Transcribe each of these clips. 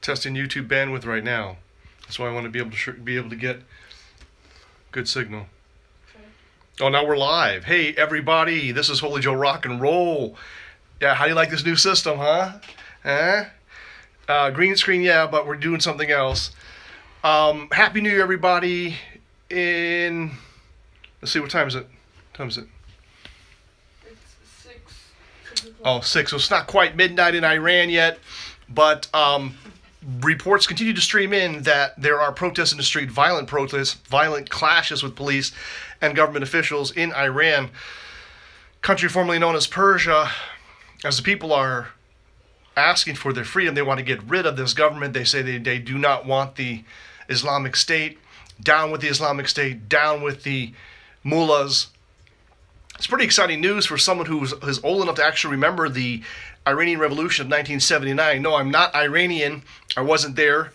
Testing YouTube bandwidth right now. That's why I want to be able to get good signal. Oh, now we're live. Hey, everybody, this is Holy Joe Rock and Roll. Yeah, how do you like this new system, huh? Green screen, yeah, but we're doing something else. Happy New Year, everybody. Let's see, what time is it? It's 6. Oh, 6. So it's not quite midnight in Iran yet, but reports continue to stream in that there are protests in the street, violent protests, violent clashes with police and government officials in Iran, country formerly known as Persia, as the people are asking for their freedom. They want to get rid of this government. They say they do not want the Islamic State. Down with the Islamic State, down with the mullahs. It's pretty exciting news for someone who's old enough to actually remember the Iranian Revolution of 1979. No, I'm not Iranian. I wasn't there,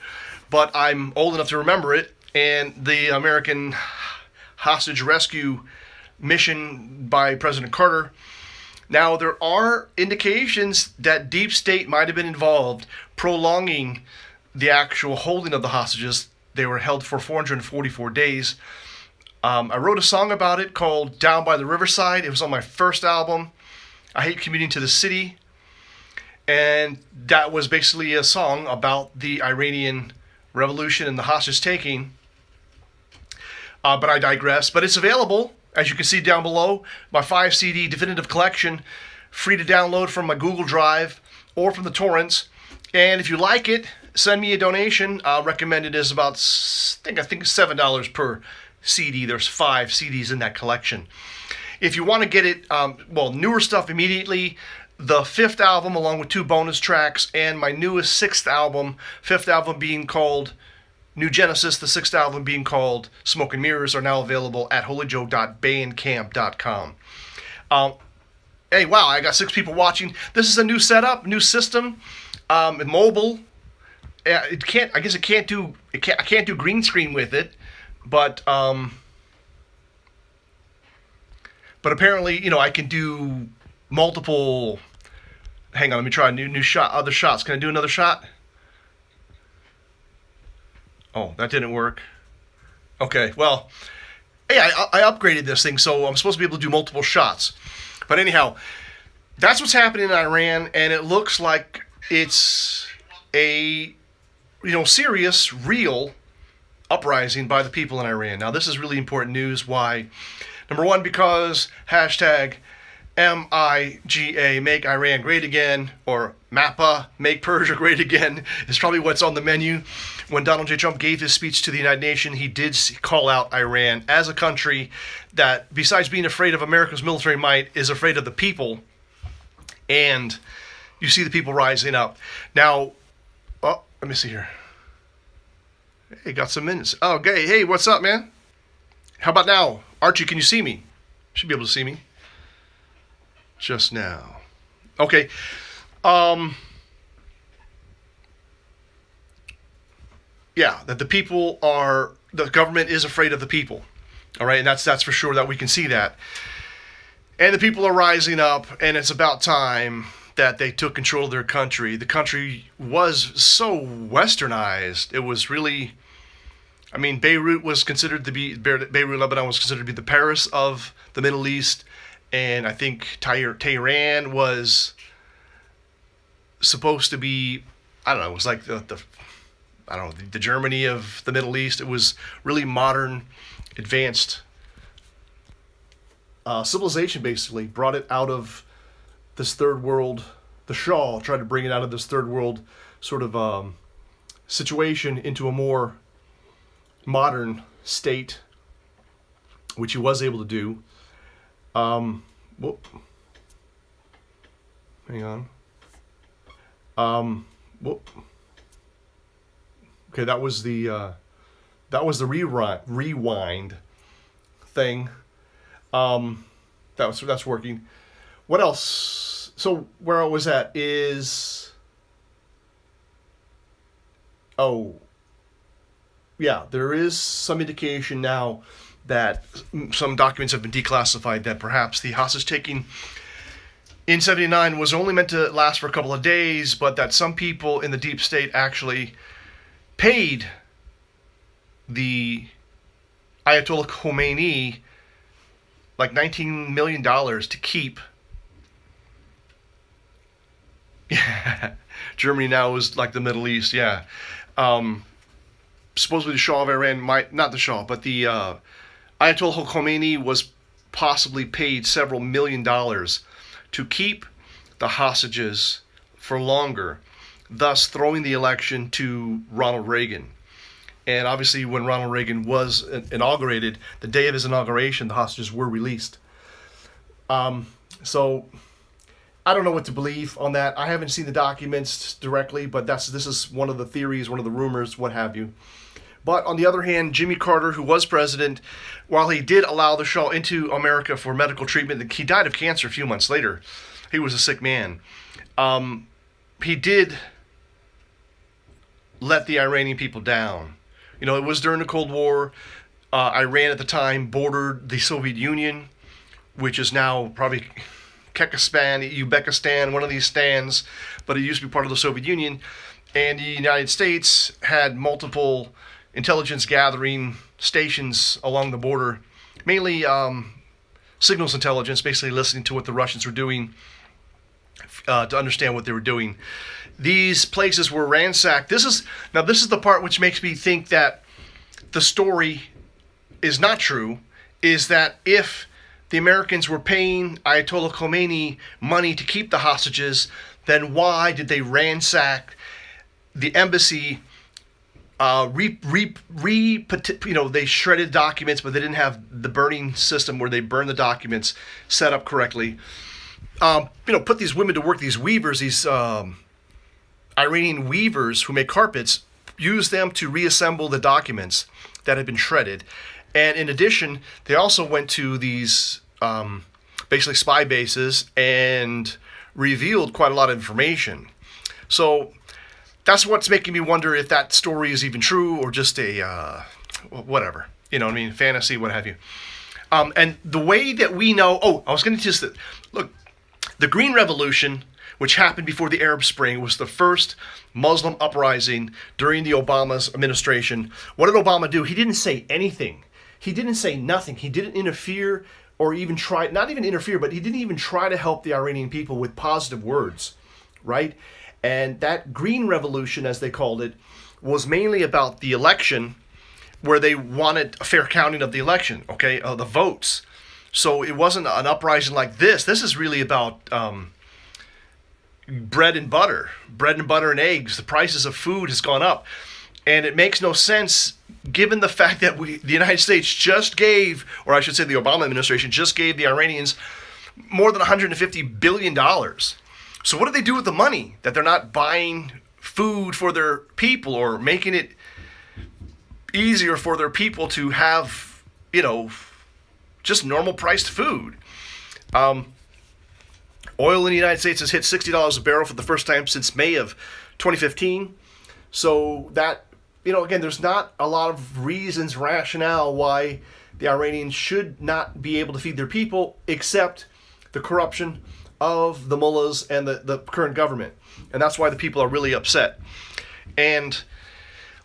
but I'm old enough to remember it. And the American hostage rescue mission by President Carter. Now, there are indications that deep state might have been involved, prolonging the actual holding of the hostages. They were held for 444 days. I wrote a song about it called Down by the Riverside. It was on my first album, I Hate Commuting to the City. And that was basically a song about the Iranian Revolution and the hostage taking. But I digress. But it's available, as you can see down below, my 5 CD definitive collection, free to download from my Google Drive or from the torrents. And if you like it, send me a donation. Recommended is about, I think $7 per CD. There's 5 CDs in that collection. If you want to get it, newer stuff immediately, the 5th album along with 2 bonus tracks, and my newest 6th album, 5th album being called New Genesis, the 6th album being called Smoke and Mirrors, are now available at holyjoe.bandcamp.com. Hey, wow, I got 6 people watching. This is a new setup, new system, mobile. I can't do green screen with it, but apparently, I can do multiple. Hang on, let me try a new shot, other shots. Can I do another shot? Oh, that didn't work. Okay, well, hey, I upgraded this thing, so I'm supposed to be able to do multiple shots. But anyhow, that's what's happening in Iran, and it looks like it's a serious, real uprising by the people in Iran. Now, this is really important news. Why? Number one, because hashtag MIGA, make Iran great again, or MAPA, make Persia great again, is probably what's on the menu. When Donald J. Trump gave his speech to the United Nations, he did call out Iran as a country that, besides being afraid of America's military might, is afraid of the people. And you see the people rising up. Now, let me see here. Hey, got some minutes. Oh, okay. Hey, what's up, man? How about now? Archie, can you see me? Should be able to see me. Just now. Okay. Yeah, that the government is afraid of the people. All right, and that's for sure, that we can see that. And the people are rising up, and it's about time that they took control of their country. The country was so westernized. It was really, Beirut, Lebanon was considered to be the Paris of the Middle East. And I think Tehran was supposed to be, it was like the Germany of the Middle East. It was really modern, advanced civilization, basically. Brought it out of this third world. The Shah tried to bring it out of this third world sort of situation into a more modern state, which he was able to do. Whoop. Hang on. Whoop. Okay, that was the rewind thing. That's working. What else? So where I was at is, there is some indication now that some documents have been declassified that perhaps the hostage taking in 79 was only meant to last for a couple of days, but that some people in the deep state actually paid the Ayatollah Khomeini like $19 million to keep. Yeah, Germany now is like the Middle East. Yeah, supposedly the Shah of Iran not the Shah, but the Ayatollah Khomeini was possibly paid several $million to keep the hostages for longer, thus throwing the election to Ronald Reagan. And obviously, when Ronald Reagan was inaugurated, the day of his inauguration, the hostages were released. So I don't know what to believe on that. I haven't seen the documents directly, but this is one of the theories, one of the rumors, what have you. But on the other hand, Jimmy Carter, who was president, while he did allow the Shah into America for medical treatment, he died of cancer a few months later. He was a sick man. He did let the Iranian people down. You know, it was during the Cold War. Iran at the time bordered the Soviet Union, which is now probably Kyrgyzstan, Uzbekistan, one of these stands, but it used to be part of the Soviet Union. And the United States had multiple intelligence gathering stations along the border, mainly signals intelligence, basically listening to what the Russians were doing to understand what they were doing. These places were ransacked. This is the part which makes me think that the story is not true, is that if the Americans were paying Ayatollah Khomeini money to keep the hostages, then why did they ransack the embassy? They shredded documents, but they didn't have the burning system where they burn the documents set up correctly. Put these women to work, these weavers, these Iranian weavers who make carpets, use them to reassemble the documents that had been shredded. And in addition, they also went to these basically spy bases and revealed quite a lot of information. So that's what's making me wonder if that story is even true or just a whatever, fantasy, what have you. And the way that we know, I was going to just look, the Green Revolution, which happened before the Arab Spring, was the first Muslim uprising during the Obama's administration. What did Obama do? He didn't say anything. He didn't say nothing. He didn't interfere or even try, not even interfere, but he didn't even try to help the Iranian people with positive words, right? And that Green Revolution, as they called it, was mainly about the election, where they wanted a fair counting of the election, the votes. So it wasn't an uprising like this. This is really about bread and butter and eggs. The prices of food has gone up. And it makes no sense given the fact that the United States just gave, or I should say the Obama administration just gave the Iranians more than $150 billion. So what do they do with the money that they're not buying food for their people or making it easier for their people to have, just normal priced food? Oil in the United States has hit $60 a barrel for the first time since May of 2015. So that, again, there's not a lot of reasons, rationale why the Iranians should not be able to feed their people, except the corruption of the mullahs and the current government. And that's why the people are really upset. And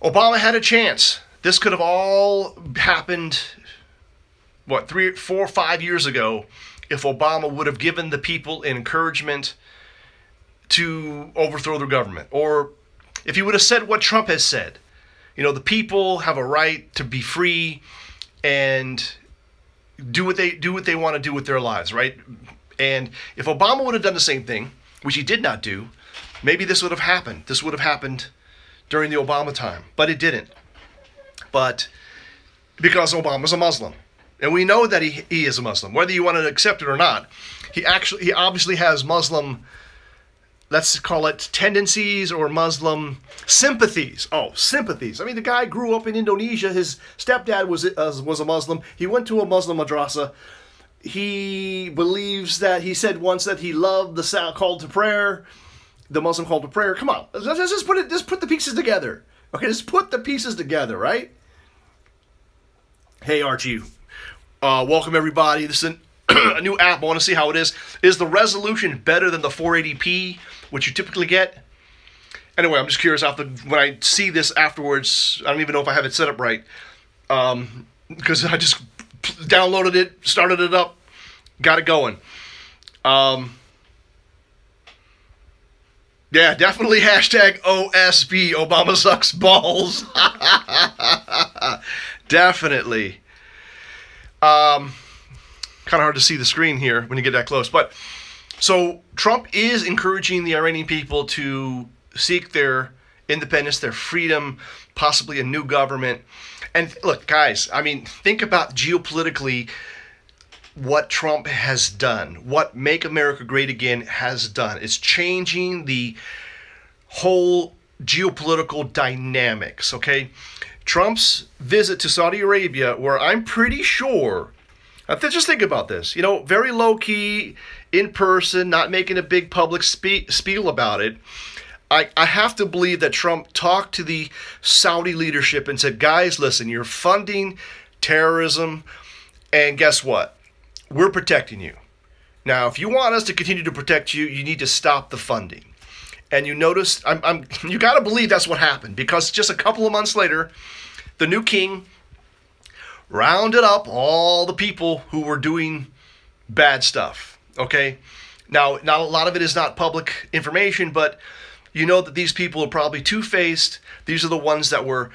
Obama had a chance. This could have all happened, 3, 4, 5 years ago, if Obama would have given the people encouragement to overthrow their government. Or if he would have said what Trump has said. The people have a right to be free and do what they want to do with their lives, right? And if Obama would have done the same thing, which he did not do, maybe this would have happened. This would have happened during the Obama time, but it didn't. But because Obama's a Muslim, and we know that he is a Muslim, whether you want to accept it or not, he obviously has Muslim, let's call it tendencies or Muslim sympathies. Sympathies. I mean, the guy grew up in Indonesia. His stepdad was a Muslim. He went to a Muslim madrasa. He believes that he said once that he loved the call to prayer, the Muslim call to prayer. Come on, let's just put the pieces together. Okay, just put the pieces together, right? Hey, Archie, welcome everybody. This is a new app. I want to see how it is. Is the resolution better than the 480p, which you typically get? Anyway, I'm just curious. When I see this afterwards, I don't even know if I have it set up right, because I just downloaded it, started it up, got it going. Yeah, definitely hashtag OSB, Obama sucks balls. Definitely. Kind of hard to see the screen here when you get that close. But so Trump is encouraging the Iranian people to seek their independence, their freedom, possibly a new government. And look, guys, I mean, think about geopolitically what Trump has done, what Make America Great Again has done. It's changing the whole geopolitical dynamics, okay? Trump's visit to Saudi Arabia, where I'm pretty sure, just think about this, very low-key, in person, not making a big public spiel about it. I have to believe that Trump talked to the Saudi leadership and said, guys, listen, you're funding terrorism, and guess what? We're protecting you. Now, if you want us to continue to protect you, you need to stop the funding. And you notice, you got to believe that's what happened, because just a couple of months later, the new king rounded up all the people who were doing bad stuff. Okay? Now, a lot of it is not public information, but you know that these people are probably two-faced. These are the ones that were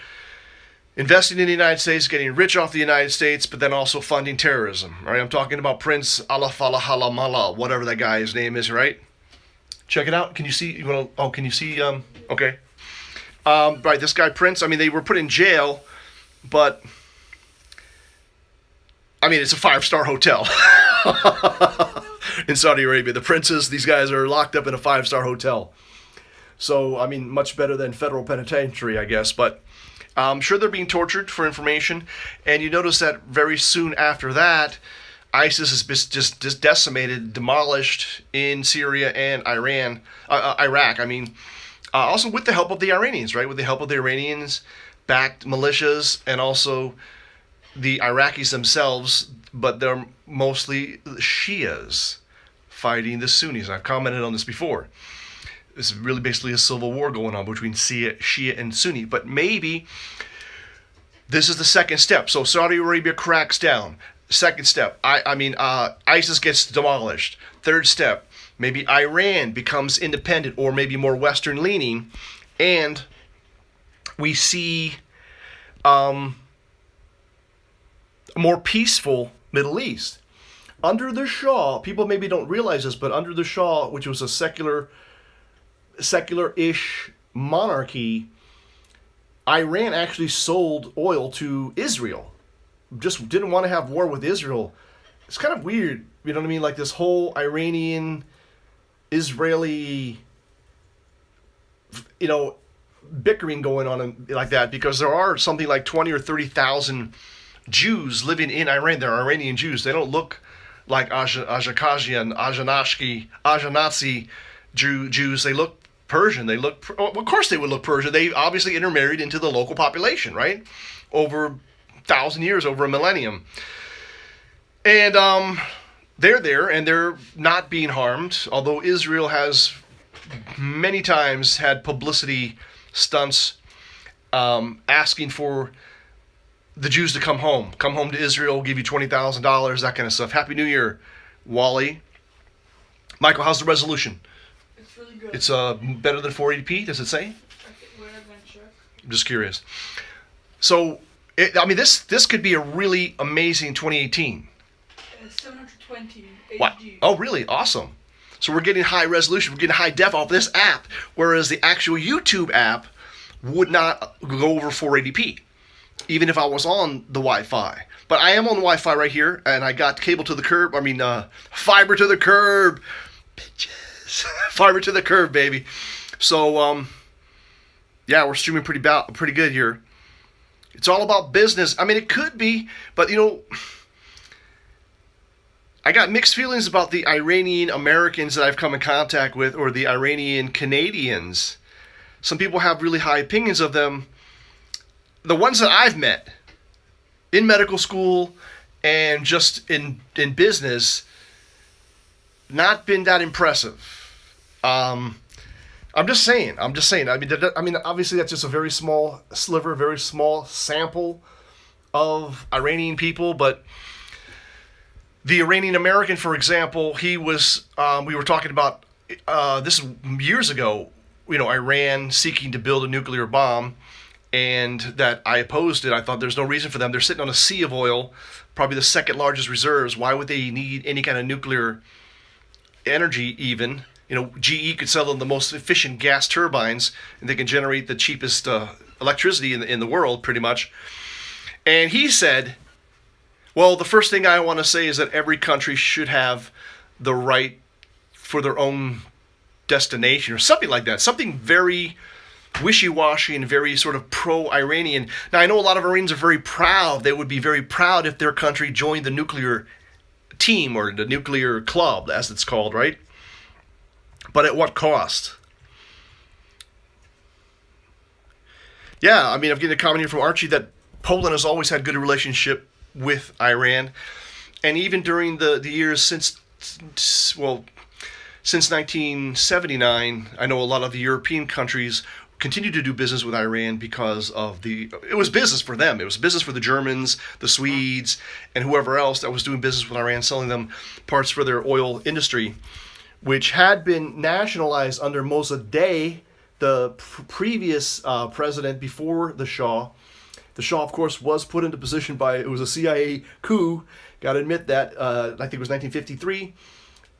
investing in the United States, getting rich off the United States, but then also funding terrorism. Right? I'm talking about Prince Alafalahalamala, whatever that guy's name is, right? Check it out. Can you see? Can you see? Okay. Right, this guy Prince. I mean, they were put in jail, but I mean, it's a 5-star hotel in Saudi Arabia. The princes, these guys are locked up in a 5-star hotel. So, I mean, much better than federal penitentiary, I guess. But I'm sure they're being tortured for information. And you notice that very soon after that, ISIS has been just decimated, demolished in Syria and Iraq. I mean, also with the help of the Iranians, right? With the help of the Iranians-backed militias and also the Iraqis themselves, but they're mostly Shias fighting the Sunnis. I've commented on this before. This is really basically a civil war going on between Shia and Sunni. But maybe this is the second step. So Saudi Arabia cracks down. Second step, ISIS gets demolished. Third step, maybe Iran becomes independent or maybe more Western leaning, and we see a more peaceful Middle East. Under the Shah, people maybe don't realize this, but under the Shah, which was a secular-ish monarchy, Iran actually sold oil to Israel. Just didn't want to have war with Israel. It's kind of weird, you know what I mean? Like this whole Iranian-Israeli, bickering going on like that, because there are something like 20 or 30,000 Jews living in Iran. They're Iranian Jews. They don't look like Ashkenazi Jews. They look Persian. Of course they would look Persian. They obviously intermarried into the local population, right? Over 1,000 years, over a millennium. And they're there, and they're not being harmed, although Israel has many times had publicity stunts asking for the Jews to come home to Israel, give you $20,000, that kind of stuff. Happy New Year, Wally. Michael, how's the resolution? It's really good. It's better than 480p, does it say? I'm just curious. So, this could be a really amazing 2018. 720 HD. Wow. Oh, really? Awesome. So we're getting high resolution. We're getting high def off this app, whereas the actual YouTube app would not go over 480p, even if I was on the Wi-Fi. But I am on Wi-Fi right here, and I got cable to the curb. Fiber to the curb. Bitches. Fiber to the curb, baby. So, yeah, we're streaming pretty good here. It's all about business. I mean, it could be, but, I got mixed feelings about the Iranian Americans that I've come in contact with, or the Iranian Canadians. Some people have really high opinions of them. The ones that I've met in medical school and just in business, not been that impressive. I'm just saying. I mean, obviously that's just a very small sliver, very small sample of Iranian people, but the Iranian American, for example, he was. We were talking about this years ago. You know, Iran seeking to build a nuclear bomb, and that I opposed it. I thought there's no reason for them. They're sitting on a sea of oil, probably the second largest reserves. Why would they need any kind of nuclear energy even? You know, GE could sell them the most efficient gas turbines, and they can generate the cheapest electricity in the world, pretty much. And he said, well, the first thing I want to say is that every country should have the right for their own destination, or something like that. Something very wishy-washy and very sort of pro-Iranian. Now, I know a lot of Iranians are very proud. They would be very proud if their country joined the nuclear team, or the nuclear club, as it's called, right? But at what cost? Yeah, I mean, I'm getting a comment here from Archie that Poland has always had good relationship with Iran. And even during the years since 1979, I know a lot of the European countries continue to do business with Iran because of it was business for them. It was business for the Germans, the Swedes, and whoever else that was doing business with Iran, selling them parts for their oil industry, which had been nationalized under Mossadegh, the previous president before the Shah. The Shah, of course, was put into position it was a CIA coup. Got to admit that. I think it was 1953.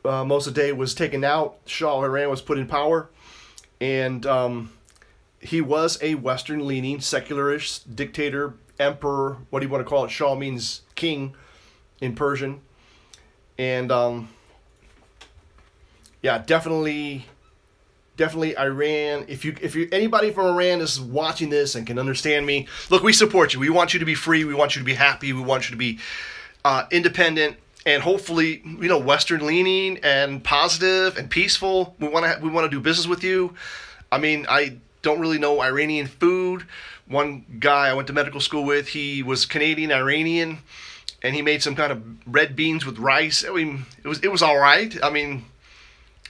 Mossadegh was taken out. Shah of Iran was put in power. And he was a Western-leaning, secularish dictator, emperor, what do you want to call it? Shah means king in Persian. And yeah, definitely Iran. If you anybody from Iran is watching this and can understand me, look, we support you. We want you to be free. We want you to be happy. We want you to be independent and hopefully, you know, Western leaning and positive and peaceful. We want to do business with you. I mean, I don't really know Iranian food. One guy I went to medical school with, he was Canadian Iranian, and he made some kind of red beans with rice. I mean, it was all right. I mean,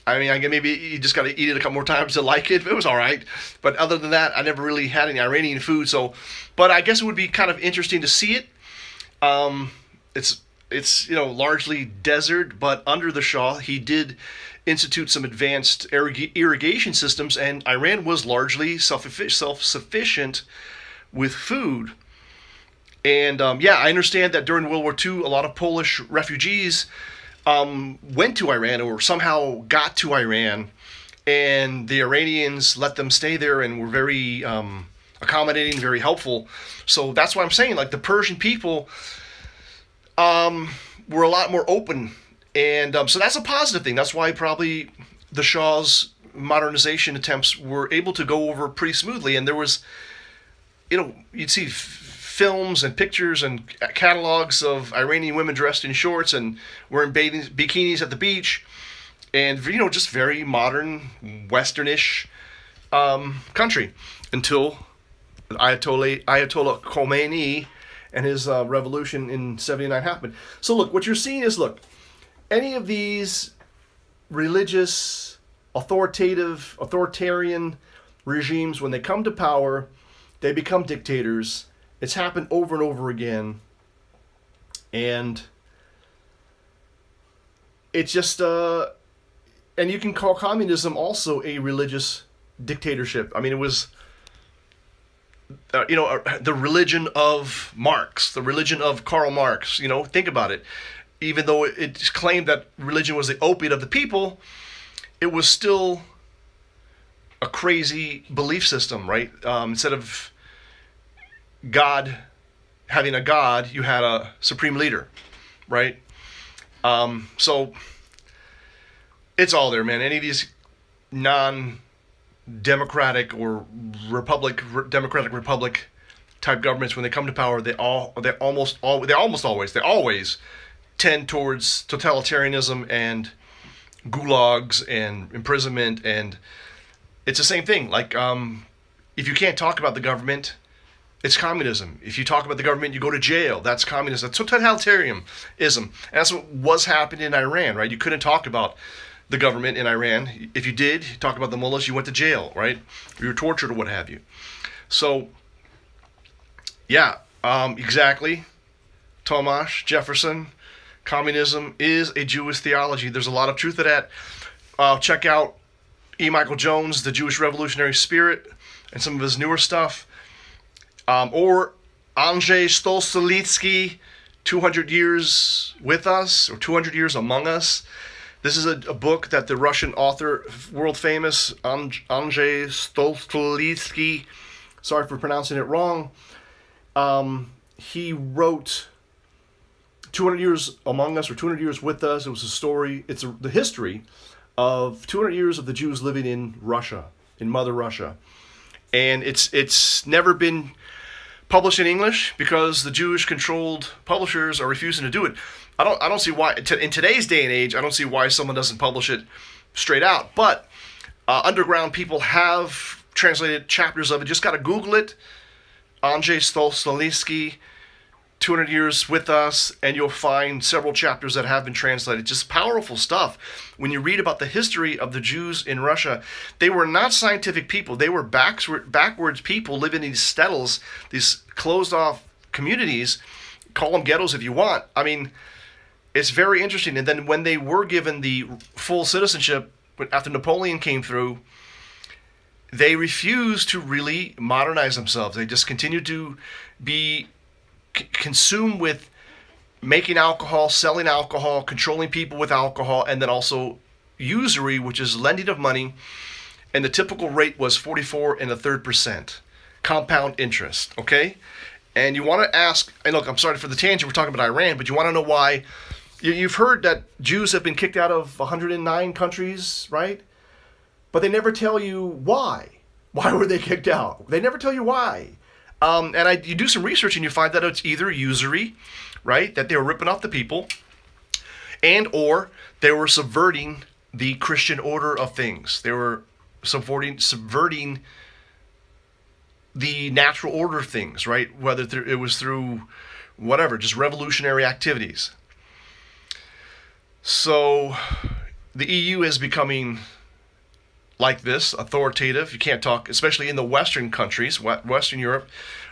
I guess maybe you just got to eat it a couple more times to like it. It was all right. But other than that, I never really had any Iranian food. So, but I guess it would be kind of interesting to see it. It's you know, largely desert, but under the Shah, he did institute some advanced irrigation systems, and Iran was largely self-sufficient with food. And yeah, I understand that during World War II, a lot of Polish refugees went to Iran or somehow got to Iran, and the Iranians let them stay there and were very accommodating, very helpful. So that's why I'm saying, like, the Persian people were a lot more open, and so that's a positive thing. That's why probably the Shah's modernization attempts were able to go over pretty smoothly. And there was, you know, you'd see films and pictures and catalogs of Iranian women dressed in shorts and wearing bikinis at the beach, and, you know, just very modern, Westernish country, until Ayatollah Khomeini and his revolution in '79 happened. So look, what you're seeing is, look, any of these religious, authoritarian regimes, when they come to power, they become dictators. It's happened over and over again. And it's just, and you can call communism also a religious dictatorship. I mean, it was, you know, the religion of Marx, the religion of Karl Marx. You know, think about it. Even though it claimed that religion was the opiate of the people, it was still a crazy belief system, right? Instead of having a God, you had a supreme leader, right? So it's all there, man. Any of these non-democratic or democratic republic type governments, when they come to power, they always tend towards totalitarianism and gulags and imprisonment. And it's the same thing. Like, if you can't talk about the government, It's communism. If you talk about the government, you go to jail. That's communism. That's totalitarianism. And that's what was happening in Iran, right? You couldn't talk about the government in Iran. If you did talk about the mullahs, you went to jail, right? You were tortured or what have you. So, yeah, exactly. Thomas Jefferson, communism is a Jewish theology. There's a lot of truth to that. Check out E. Michael Jones, The Jewish Revolutionary Spirit, and some of his newer stuff. Or Andrzej Stolstalitsky, 200 Years with Us, or 200 Years Among Us. This is a book that the Russian author, world famous, Andrzej Stolstalitsky, sorry for pronouncing it wrong, he wrote 200 Years Among Us, or 200 Years with Us. It was a story, it's the history of 200 years of the Jews living in Russia, in Mother Russia. And it's never been published in English because the Jewish-controlled publishers are refusing to do it. I don't see why in today's day and age. I don't see why someone doesn't publish it straight out. But underground people have translated chapters of it. Just got to Google it. Andrzej Stolstalitsky, 200 Years with Us, and you'll find several chapters that have been translated. Just powerful stuff. When you read about the history of the Jews in Russia, they were not scientific people. They were backwards people living in these shtetls, these closed-off communities. Call them ghettos if you want. I mean, it's very interesting. And then when they were given the full citizenship, after Napoleon came through, they refused to really modernize themselves. They just continued to be consumed with making alcohol, selling alcohol, controlling people with alcohol, and then also usury, which is lending of money. And the typical rate was 44 1/3% compound interest. Okay, and you want to ask. And look, I'm sorry for the tangent. We're talking about Iran, but you want to know why. You've heard that Jews have been kicked out of 109 countries, right? But they never tell you why. Why were they kicked out? They never tell you why. You do some research and you find that it's either usury, right, that they were ripping off the people, and or they were subverting the Christian order of things. They were subverting the natural order of things, right? Whether it was through whatever, just revolutionary activities. So the EU is becoming like this, authoritative. You can't talk, especially in the Western countries, Western Europe,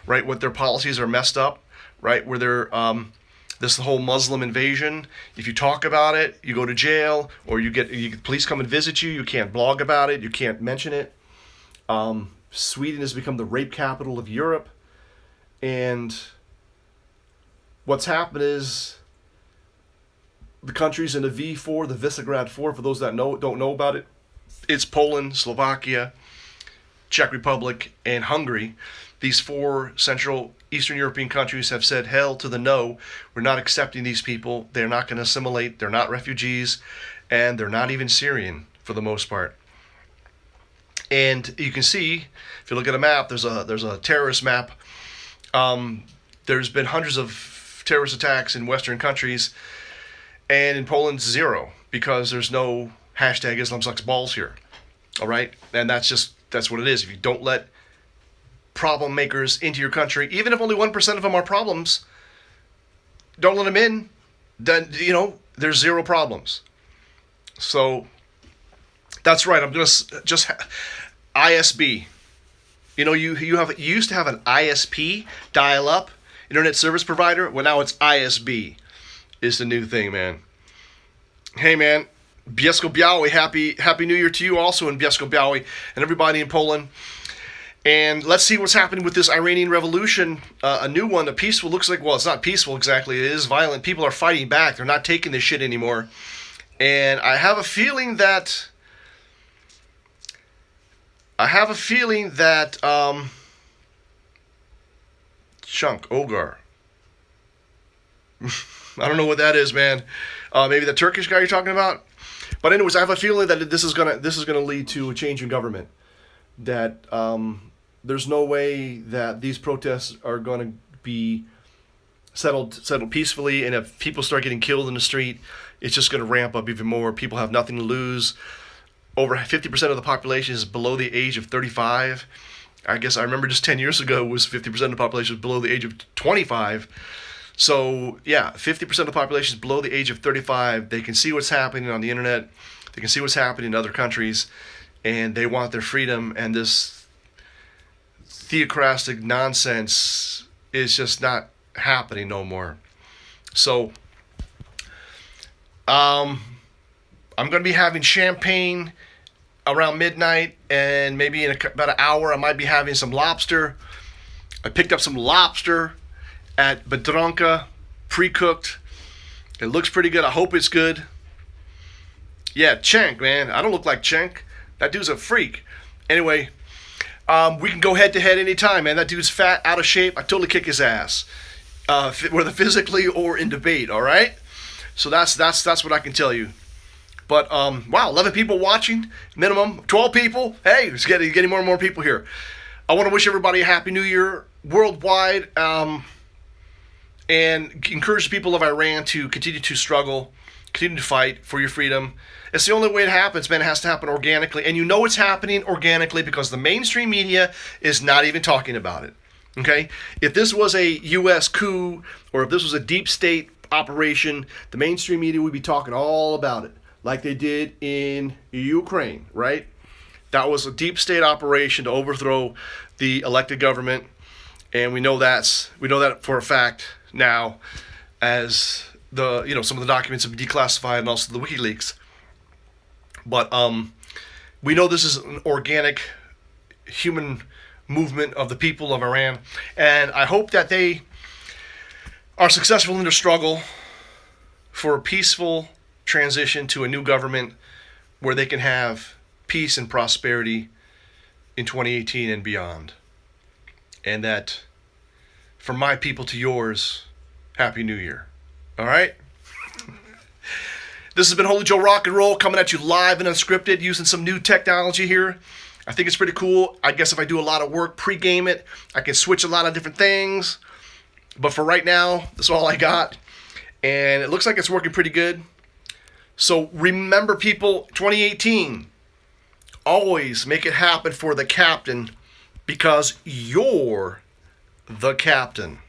right, what their policies are messed up, right, where they're, this whole Muslim invasion, if you talk about it, you go to jail, or police come and visit you, you can't blog about it, you can't mention it. Sweden has become the rape capital of Europe, and what's happened is the countries in the V4, the Visegrad 4, for those that don't know about it, it's Poland, Slovakia, Czech Republic, and Hungary. These 4 Central Eastern European countries have said hell to the no. We're not accepting these people. They're not going to assimilate. They're not refugees. And they're not even Syrian for the most part. And you can see, if you look at a map, there's a terrorist map. There's been hundreds of terrorist attacks in Western countries. And in Poland, 0. Because there's no hashtag Islam sucks balls here. All right? And that's what it is. If you don't let problem makers into your country, even if only 1% of them are problems, don't let them in, then, there's 0 problems. So that's right. I'm just ISB. You used to have an ISP, dial-up, internet service provider. Well, now it's ISB. Is the new thing, man. Hey, man. Bielsko-Biały, happy New Year to you also in Bielsko-Biały and everybody in Poland. And let's see what's happening with this Iranian revolution, a new one, a peaceful, looks like, well, it's not peaceful exactly, it is violent. People are fighting back, they're not taking this shit anymore. And I have a feeling that, Chunk, Ogar. I don't know what that is, man. Maybe the Turkish guy you're talking about? But anyways, I have a feeling that this is gonna lead to a change in government. That there's no way that these protests are gonna be settled peacefully, and if people start getting killed in the street, it's just gonna ramp up even more. People have nothing to lose. Over 50% of the population is below the age of 35, I guess I remember just 10 years ago was 50% of the population was below the age of 25. So yeah, 50% of the population is below the age of 35. They can see what's happening on the internet. They can see what's happening in other countries, and they want their freedom. And this theocratic nonsense is just not happening no more. So I'm going to be having champagne around midnight, and maybe in about an hour I might be having some lobster. I picked up some lobster at Bedronka, pre-cooked. It looks pretty good. I hope it's good. Yeah, Cenk, man. I don't look like Cenk. That dude's a freak. Anyway, we can go head-to-head anytime, man. That dude's fat, out of shape. I totally kick his ass, whether physically or in debate, all right? So that's what I can tell you. But, wow, 11 people watching, minimum, 12 people. Hey, it's getting more and more people here. I want to wish everybody a Happy New Year worldwide, and encourage the people of Iran to continue to struggle, continue to fight for your freedom. It's the only way it happens, man. It has to happen organically. And you know it's happening organically because the mainstream media is not even talking about it. Okay? If this was a U.S. coup, or if this was a deep state operation, the mainstream media would be talking all about it, like they did in Ukraine, right? That was a deep state operation to overthrow the elected government, and we know that for a fact now, as some of the documents have been declassified and also the WikiLeaks. But we know this is an organic human movement of the people of Iran, and I hope that they are successful in their struggle for a peaceful transition to a new government where they can have peace and prosperity in 2018 and beyond. And that from my people to yours, Happy New Year. All right? This has been Holy Joe Rock and Roll, coming at you live and unscripted, using some new technology here. I think it's pretty cool. I guess if I do a lot of work, pre-game it, I can switch a lot of different things. But for right now, that's all I got. And it looks like it's working pretty good. So remember, people, 2018, always make it happen for the captain, because you're the captain.